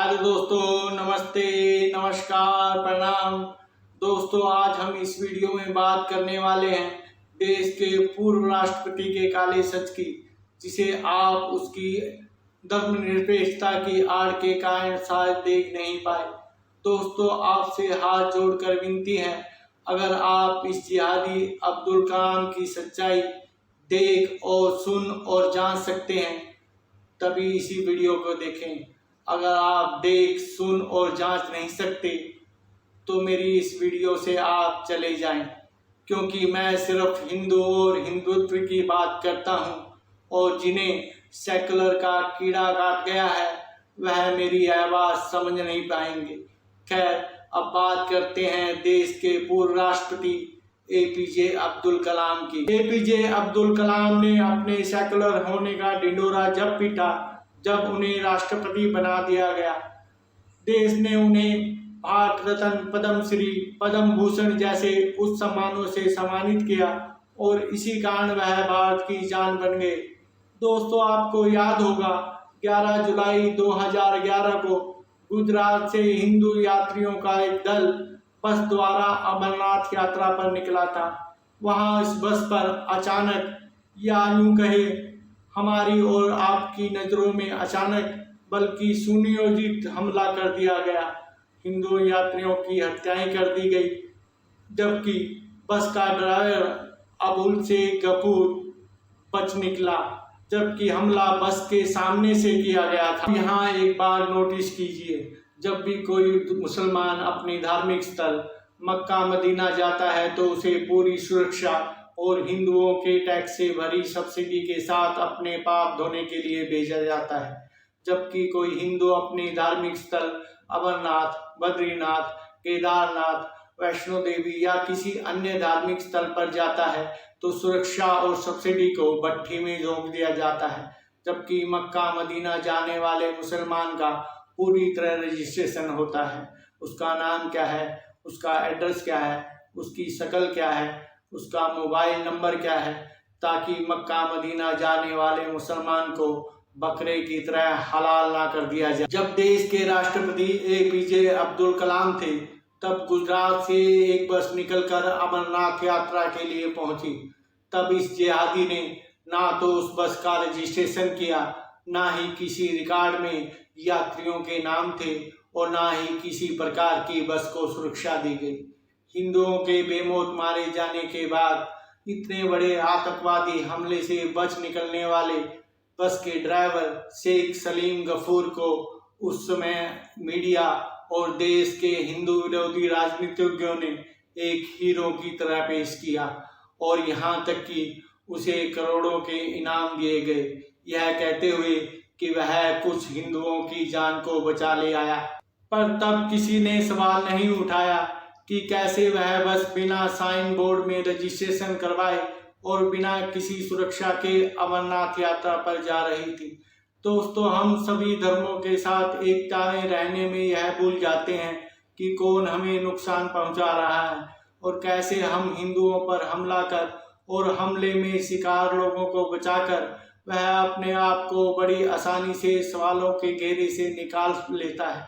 Hello दोस्तों, नमस्ते, नमस्कार, प्रणाम। दोस्तों, आज हम इस वीडियो में बात करने वाले हैं देश के पूर्व राष्ट्रपति के काले सच की, जिसे आप उसकी धर्मनिरपेक्षता की आड़ के कारण शायद देख नहीं पाए। दोस्तों, आपसे हाथ जोड़कर विनती है, अगर आप इस जिहादी अब्दुल कलाम की सच्चाई देख और सुन और जान सकते हैं तभी इसी वीडियो को देखें। अगर आप देख, सुन और जांच नहीं सकते तो मेरी इस वीडियो से आप चले जाएं, क्योंकि मैं सिर्फ हिंदू और हिंदुत्व की बात करता हूं और जिन्हें सेकुलर का कीड़ा काट गया है वह मेरी आवाज़ समझ नहीं पाएंगे। खैर, अब बात करते हैं देश के पूर्व राष्ट्रपति एपीजे अब्दुल कलाम की। एपीजे अब्दुल कलाम ने अपने सेकुलर होने का ढिंढोरा जब पीटा जब उन्हें राष्ट्रपति बना दिया गया। देश ने उन्हें भारत रत्न, पद्मश्री, पद्म भूषण जैसे उच्च सम्मानों से सम्मानित किया और इसी कारण वह भारत की जान बन गए। दोस्तों, आपको याद होगा 11 जुलाई 2011 को गुजरात से हिंदू यात्रियों का एक दल बस द्वारा अमरनाथ यात्रा पर निकला था। वहां इस बस पर अचानक, या यूं कहे हमारी और आपकी नज़रों में अचानक बल्कि सुनियोजित हमला कर दिया गया। हिंदू यात्रियों की हत्याएं कर दी गई, जबकि बस का ड्राइवर अबुल से गफूर बच निकला, जबकि हमला बस के सामने से किया गया था। यहाँ एक बार नोटिस कीजिए, जब भी कोई मुसलमान अपने धार्मिक स्थल मक्का मदीना जाता है तो उसे पूरी सुरक्षा और हिंदुओं के टैक्स से भरी सब्सिडी के साथ अपने पाप धोने के लिए भेजा जाता है। जबकि कोई हिंदू अपने धार्मिक स्थल अमरनाथ, बद्रीनाथ, केदारनाथ, वैष्णो देवी या किसी अन्य धार्मिक स्थल पर जाता है तो सुरक्षा और सब्सिडी को भट्टी में झोंक दिया जाता है। जबकि मक्का मदीना जाने वाले मुसलमान का पूरी तरह रजिस्ट्रेशन होता है। उसका नाम क्या है, उसका एड्रेस क्या है, उसकी शक्ल क्या है, उसका मोबाइल नंबर क्या है, ताकि मक्का मदीना जाने वाले मुसलमान को बकरे की तरह हलाल ना कर दिया जाए। जब देश के राष्ट्रपति एपीजे अब्दुल कलाम थे तब गुजरात से एक बस निकलकर अमरनाथ यात्रा के लिए पहुंची। तब इस जिहादी ने ना तो उस बस का रजिस्ट्रेशन किया, ना ही किसी रिकॉर्ड में यात्रियों के नाम थे और ना ही किसी प्रकार की बस को सुरक्षा दी गई। हिंदुओं के बेमौत मारे जाने के बाद इतने बड़े आतंकवादी हमले से बच निकलने वाले बस के ड्राइवर शेख सलीम गफूर को उस समय मीडिया और देश के हिंदू विरोधी राजनीतिज्ञों ने एक हीरो की तरह पेश किया और यहाँ तक कि उसे करोड़ों के इनाम दिए गए, यह कहते हुए कि वह कुछ हिंदुओं की जान को बचा ले आया। पर तब किसी ने सवाल नहीं उठाया कि कैसे वह बस बिना साइन बोर्ड में रजिस्ट्रेशन करवाए और बिना किसी सुरक्षा के अमरनाथ यात्रा पर जा रही थी। दोस्तों, हम सभी धर्मों के साथ एकता में रहने में यह भूल जाते हैं कि कौन हमें नुकसान पहुंचा रहा है और कैसे हम हिंदुओं पर हमला कर और हमले में शिकार लोगों को बचाकर वह अपने आप को बड़ी आसानी से सवालों के घेरे से निकाल लेता है।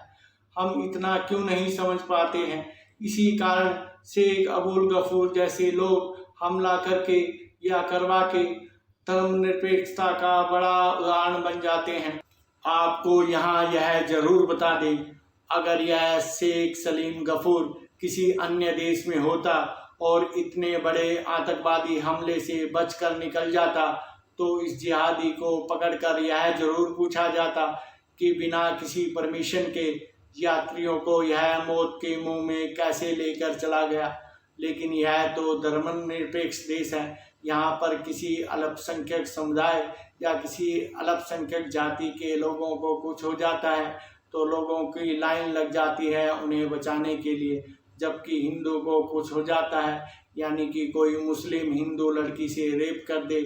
हम इतना क्यों नहीं समझ पाते हैं? इसी कारण शेख अबुल गफूर जैसे लोग हमला करके या करवा के धर्मनिरपेक्षता का बड़ा उदाहरण बन जाते हैं। आपको यहाँ यह जरूर बता दें, अगर यह शेख सलीम गफूर किसी अन्य देश में होता और इतने बड़े आतंकवादी हमले से बचकर निकल जाता तो इस जिहादी को पकड़कर यह जरूर पूछा जाता कि बिना किसी परमिशन के यात्रियों को यह मौत के मुंह में कैसे लेकर चला गया। लेकिन यह तो धर्मनिरपेक्ष देश है, यहाँ पर किसी अल्पसंख्यक समुदाय या किसी अल्पसंख्यक जाति के लोगों को कुछ हो जाता है तो लोगों की लाइन लग जाती है उन्हें बचाने के लिए। जबकि हिंदू को कुछ हो जाता है, यानी कि कोई मुस्लिम हिंदू लड़की से रेप कर दे,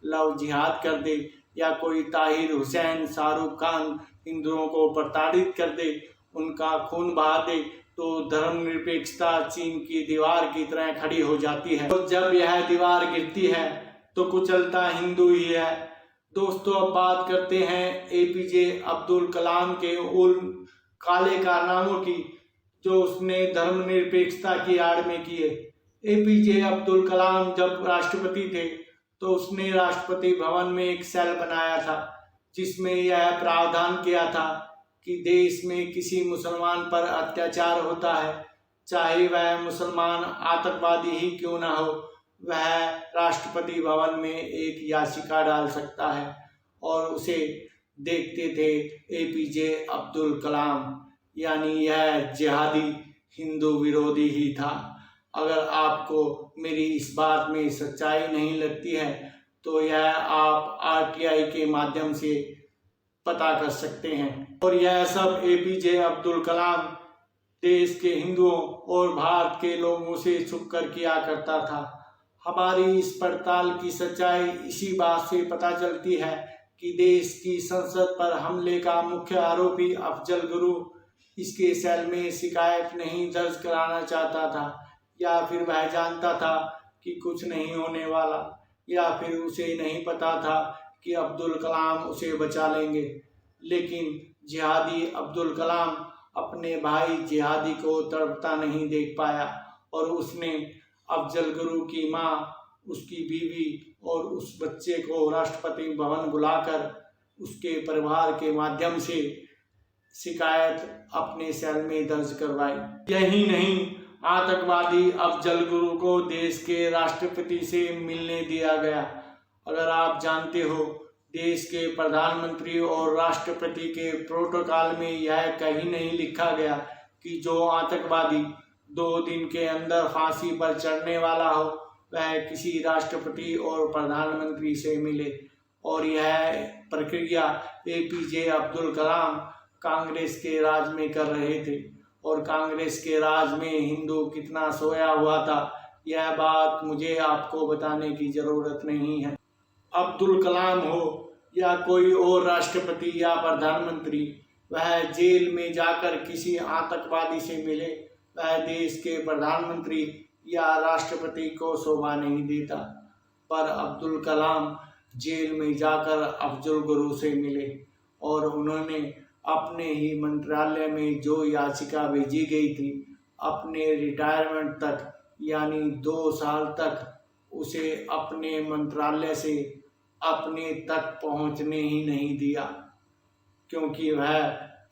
लव जिहाद कर दे, या कोई ताहिर हुसैन, शाहरुख खान हिंदुओं को प्रताड़ित कर दे, उनका खून बहा दे, तो धर्मनिरपेक्षता चीन की दीवार की तरह खड़ी हो जाती है। तो जब यह दीवार गिरती है तो कुचलता हिंदू ही है। दोस्तों, अब बात करते हैं एपीजे अब्दुल कलाम के उल काले कारनामों की जो उसने धर्मनिरपेक्षता की आड़ में किए। एपीजे अब्दुल कलाम जब राष्ट्रपति थे तो उसने राष्ट्रपति भवन में एक सेल बनाया था जिसमें यह प्रावधान किया था कि देश में किसी मुसलमान पर अत्याचार होता है, चाहे वह मुसलमान आतंकवादी ही क्यों ना हो, वह राष्ट्रपति भवन में एक याचिका डाल सकता है। और उसे देखते थे एपीजे अब्दुल कलाम, यानी यह जिहादी हिंदू विरोधी ही था। अगर आपको मेरी इस बात में सच्चाई नहीं लगती है तो यह आप आरटीआई के माध्यम से पता कर सकते हैं। और यह सब एपीजे अब्दुल कलाम देश के हिंदुओं और भारत के लोगों से छुपकर किया करता था। हमारी इस पड़ताल की सच्चाई इसी बात से पता चलती है कि देश की संसद पर हमले का मुख्य आरोपी अफजल गुरु इसके सेल में शिकायत नहीं दर्ज कराना चाहता था, या फिर वह जानता था कि कुछ नहीं होने वाला, या फिर उसे नहीं पता था कि अब्दुल कलाम उसे बचा लेंगे। लेकिन जिहादी अब्दुल कलाम अपने भाई जिहादी को तड़पता नहीं देख पाया और उसने अफजल गुरु की माँ, उसकी बीवी और उस बच्चे को राष्ट्रपति भवन बुलाकर उसके परिवार के माध्यम से शिकायत अपने सेल में दर्ज करवाई। यही नहीं, आतंकवादी अफजल गुरु को देश के राष्ट्रपति से मिलने दिया गया। अगर आप जानते हो, देश के प्रधानमंत्री और राष्ट्रपति के प्रोटोकॉल में यह कहीं नहीं लिखा गया कि जो आतंकवादी 2 दिन के अंदर फांसी पर चढ़ने वाला हो वह किसी राष्ट्रपति और प्रधानमंत्री से मिले। और यह प्रक्रिया एपीजे अब्दुल कलाम कांग्रेस के राज में कर रहे थे, और कांग्रेस के राज में हिंदू कितना सोया हुआ था यह बात मुझे आपको बताने की जरूरत नहीं है। अब्दुल कलाम हो या कोई और राष्ट्रपति या प्रधानमंत्री, वह जेल में जाकर किसी आतंकवादी से मिले, वह देश के प्रधानमंत्री या राष्ट्रपति को शोभा नहीं देता। पर अब्दुल कलाम जेल में जाकर अफजल गुरु से मिले और उन्होंने अपने ही मंत्रालय में जो याचिका भेजी गई थी, अपने रिटायरमेंट तक यानी 2 साल तक उसे अपने मंत्रालय से अपने तक पहुंचने ही नहीं दिया, क्योंकि वह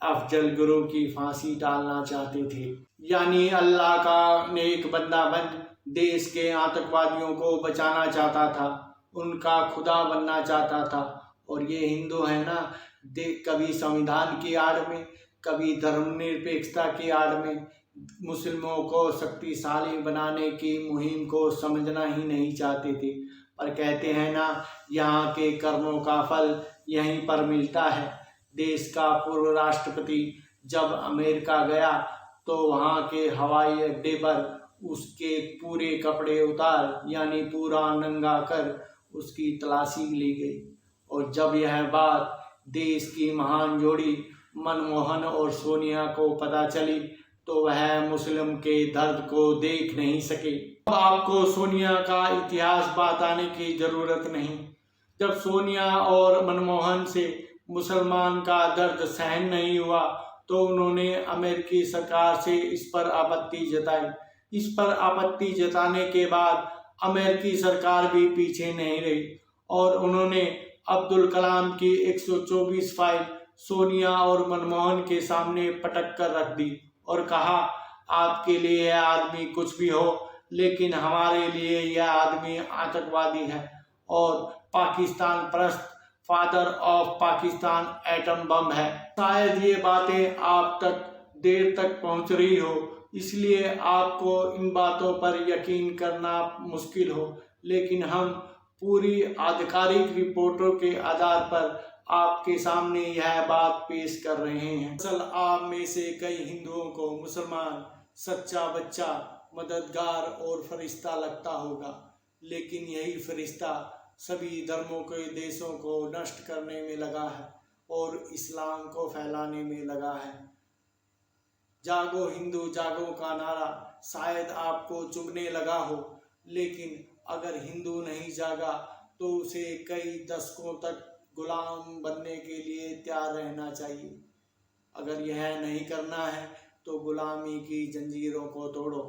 अफजल गुरु की फांसी टालना चाहते थे। यानी अल्लाह का नेक बंदा बन देश के आतंकवादियों को बचाना चाहता था, उनका खुदा बनना चाहता था। और ये हिंदू है ना, कभी संविधान की आड़ में, कभी धर्मनिरपेक्षता की आड़ में मुस्लिमों को शक्तिशाली बनाने की मुहिम को समझना ही नहीं चाहते थे। पर कहते हैं ना, यहाँ के कर्मों का फल यहीं पर मिलता है। देश का पूर्व राष्ट्रपति जब अमेरिका गया तो वहाँ के हवाई अड्डे पर उसके पूरे कपड़े उतार यानी पूरा नंगा कर उसकी तलाशी ली गई। और जब यह बात देश की महान जोड़ी मनमोहन और सोनिया को पता चली तो वह मुस्लिम के दर्द को देख नहीं सके। अब आपको सोनिया का इतिहास बताने की जरूरत नहीं। जब सोनिया और मनमोहन से मुसलमान का दर्द सहन नहीं हुआ तो उन्होंने अमेरिकी सरकार से इस पर आपत्ति जताई। इस पर आपत्ति जताने के बाद अमेरिकी सरकार भी पीछे नहीं रही और उन्होंने अब्दुल कलाम की 124 फाइल सोनिया और मनमोहन के सामने पटक कर रख दी और कहा, आपके लिए यह आदमी कुछ भी हो, लेकिन हमारे लिए यह आदमी आतंकवादी है और पाकिस्तान परस्त, father of Pakistan atom bomb है। शायद ये बातें आप तक देर तक पहुंच रही हो, इसलिए आपको इन बातों पर यकीन करना मुश्किल हो, लेकिन हम पूरी आधिकारिक रिपोर्टों के आधार पर आपके सामने यह बात पेश कर रहे हैं। असल आप में से कई हिंदुओं को मुसलमान सच्चा बच्चा, मददगार और फरिश्ता लगता होगा, लेकिन यही फरिश्ता सभी धर्मों के देशों को नष्ट करने में लगा है और इस्लाम को फैलाने में लगा है। जागो हिंदू जागो का नारा शायद आपको चुभने लगा हो, लेकिन अगर हिंदू नहीं जागा तो उसे कई दशकों तक गुलाम बनने के लिए तैयार रहना चाहिए। अगर यह नहीं करना है तो गुलामी की जंजीरों को तोड़ो।